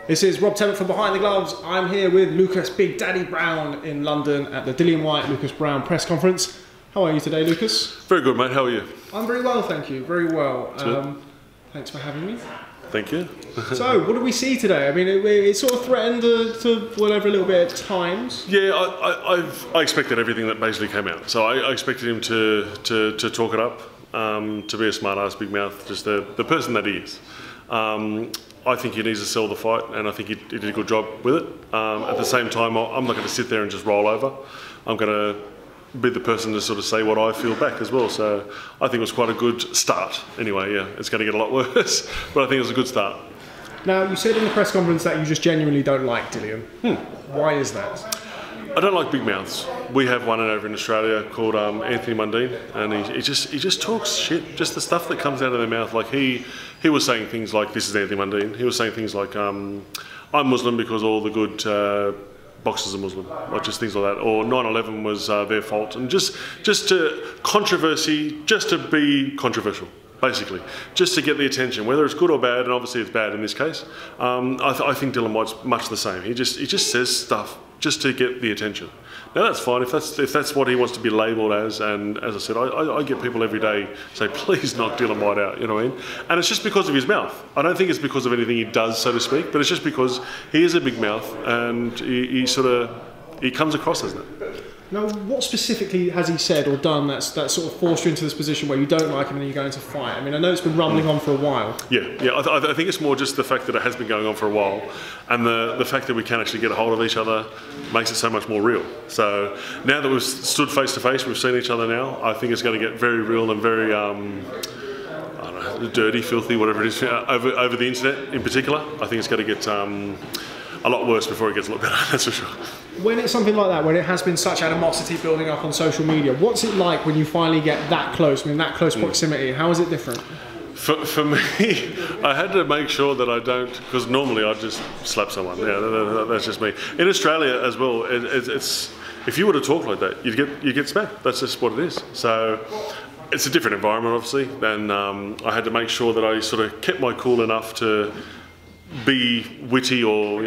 This is Rob Tebbutt from Behind the Gloves. I'm here with Lucas Big Daddy Browne in London at the Dillian Whyte Lucas Browne press conference. How are you today, Lucas? Very good, mate. How are you? I'm very well, thank you. Very well. Thanks for having me. Thank you. So, what do we see today? I mean, it sort of threatened to whatever a little bit at times. Yeah, I expected everything that basically came out. So I expected him to talk it up, to be a smart ass, big mouth, just the person that he is. I think he needs to sell the fight, and I think he did a good job with it. At the same time, I'm not going to sit there and just roll over. I'm going to be the person to sort of say what I feel back as well. So I think it was quite a good start. Anyway, yeah, it's going to get a lot worse, but I think it was a good start. Now, you said in the press conference that you just genuinely don't like Dillian. Why is that? I don't like big mouths. We have one over in Australia called Anthony Mundine, and he just talks shit. Just the stuff that comes out of their mouth. Like he was saying things like, "This is Anthony Mundine." He was saying things like, "I'm Muslim because all the good boxers are Muslim," or just things like that. Or 9/11 was their fault, and just to controversy, just to be controversial. Basically, just to get the attention, whether it's good or bad, and obviously it's bad in this case. I think Dillian Whyte's much the same. He just says stuff just to get the attention. Now that's fine if that's what he wants to be labelled as. And as I said, I get people every day say, please knock Dillian Whyte out. You know what I mean? And it's just because of his mouth. I don't think it's because of anything he does, so to speak, but it's just because he is a big mouth, and he comes across as that. Now, what specifically has he said or done that's sort of forced you into this position where you don't like him and then you go into fight? I mean, I know it's been rumbling on for a while. Yeah. I think it's more just the fact that it has been going on for a while, and the fact that we can actually get a hold of each other makes it so much more real. So now that we've stood face to face, we've seen each other now, I think it's going to get very real and very, I don't know, dirty, filthy, whatever it is, over the internet in particular. I think it's going to get a lot worse before it gets a lot better, that's for sure. When it's something like that, when it has been such animosity building up on social media, what's it like when you finally get that close, I mean, that close proximity? How is it different? For me, I had to make sure that I don't, because normally I'd just slap someone. Yeah, that's just me. In Australia as well, it's if you were to talk like that, you get smacked. That's just what it is. So it's a different environment, obviously, and I had to make sure that I sort of kept my cool enough to be witty, or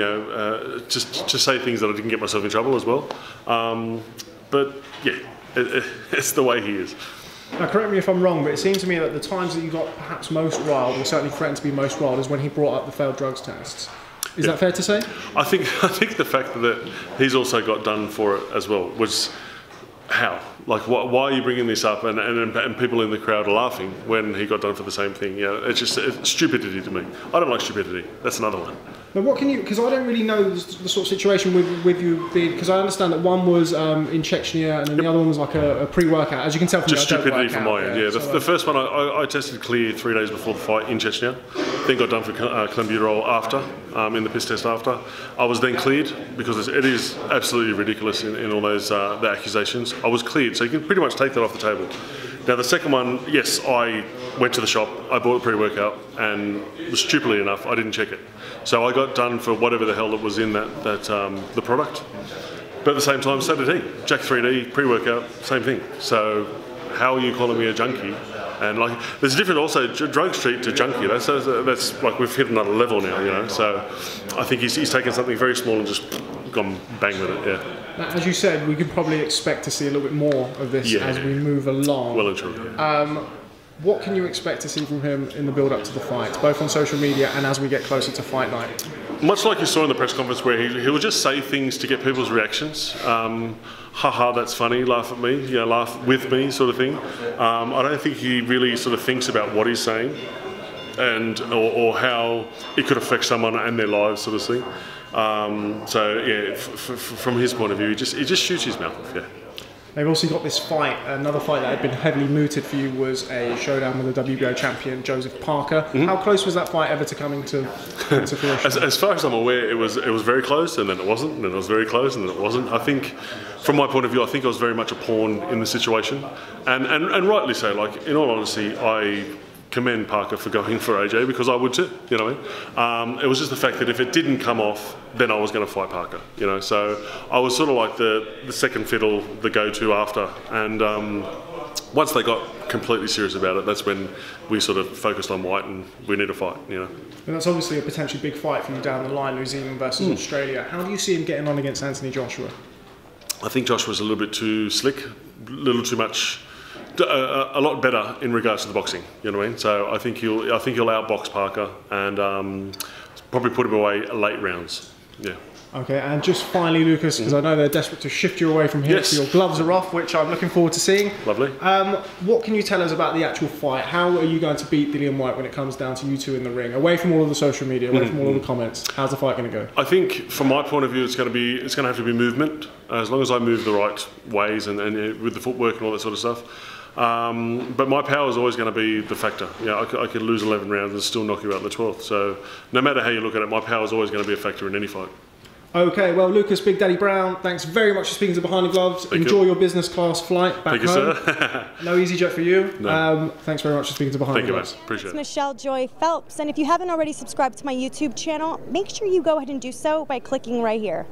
just to say things that I didn't get myself in trouble as well. But yeah, it's the way he is. Now, correct me if I'm wrong, but it seems to me that the times that you got perhaps most riled, or certainly threatened to be most riled, is when he brought up the failed drugs tests. Is that fair to say? I think the fact that he's also got done for it as well was how? Like, why are you bringing this up? And people in the crowd are laughing when he got done for the same thing. It's just stupidity to me. I don't like stupidity. That's another one. Now, what can you? Because I don't really know the sort of situation with you being. Because I understand that one was in Chechnya, and then the other one was like a pre-workout. As you can tell from just stupidity from my end. Yeah, the first one I tested clear 3 days before the fight in Chechnya. Then got done for clenbuterol after, in the piss test after. I was then cleared because it is absolutely ridiculous in all those the accusations. I was cleared, so you can pretty much take that off the table. Now the second one, yes, I went to the shop, I bought a pre-workout, and stupidly enough, I didn't check it. So I got done for whatever the hell that was in the product. But at the same time, so did he. Jack 3D, pre-workout, same thing. So how are you calling me a junkie? And like, there's a different also drug street to junkie. That's like we've hit another level now, So I think he's taken something very small and just gone bang with it. Yeah. Now, as you said, we could probably expect to see a little bit more of this as we move along. Well and true. Yeah. What can you expect to see from him in the build-up to the fight, both on social media and as we get closer to fight night? Much like you saw in the press conference, where he'll just say things to get people's reactions. Haha, that's funny, laugh at me, laugh with me, sort of thing. I don't think he really sort of thinks about what he's saying or how it could affect someone and their lives, sort of thing. So yeah, from his point of view, he just shoots his mouth off. Yeah. They've also got this fight, another fight that had been heavily mooted for you was a showdown with the WBO champion, Joseph Parker. How close was that fight ever to coming to fruition? As far as I'm aware, it was very close, and then it wasn't, and then it was very close, and then it wasn't. I think, from my point of view, I think I was very much a pawn in the situation, and rightly so. Like, in all honesty, I commend Parker for going for AJ, because I would too, you know what I mean? It was just the fact that if it didn't come off, then I was going to fight Parker, you know. So I was sort of like the second fiddle, the go-to after. And once they got completely serious about it, that's when we sort of focused on Whyte and we need a fight, you know. And that's obviously a potentially big fight for you down the line, New Zealand versus Australia. How do you see him getting on against Anthony Joshua? I think Joshua's a little bit too slick, a little too much, a lot better in regards to the boxing. You know what I mean? So I think he'll outbox Parker and probably put him away late rounds. Yeah. Okay, and just finally, Lucas, because I know they're desperate to shift you away from here, so your gloves are off, which I'm looking forward to seeing. Lovely. What can you tell us about the actual fight? How are you going to beat Dillian Whyte when it comes down to you two in the ring? Away from all of the social media, away from all of the comments, how's the fight going to go? I think, from my point of view, it's going to have to be movement. As long as I move the right ways and with the footwork and all that sort of stuff. But my power is always going to be the factor. I could lose 11 rounds and still knock you out in the 12th. So no matter how you look at it, my power is always going to be a factor in any fight. Okay, well, Lucas Big Daddy Browne, thanks very much for speaking to Behind the Gloves. Enjoy your business class flight back home. Thank you, sir. No easy jet for you. No. Thanks very much for speaking to Behind the Gloves. Thank you, mate. Appreciate it. It's Michelle Joy Phelps, and if you haven't already subscribed to my YouTube channel, make sure you go ahead and do so by clicking right here.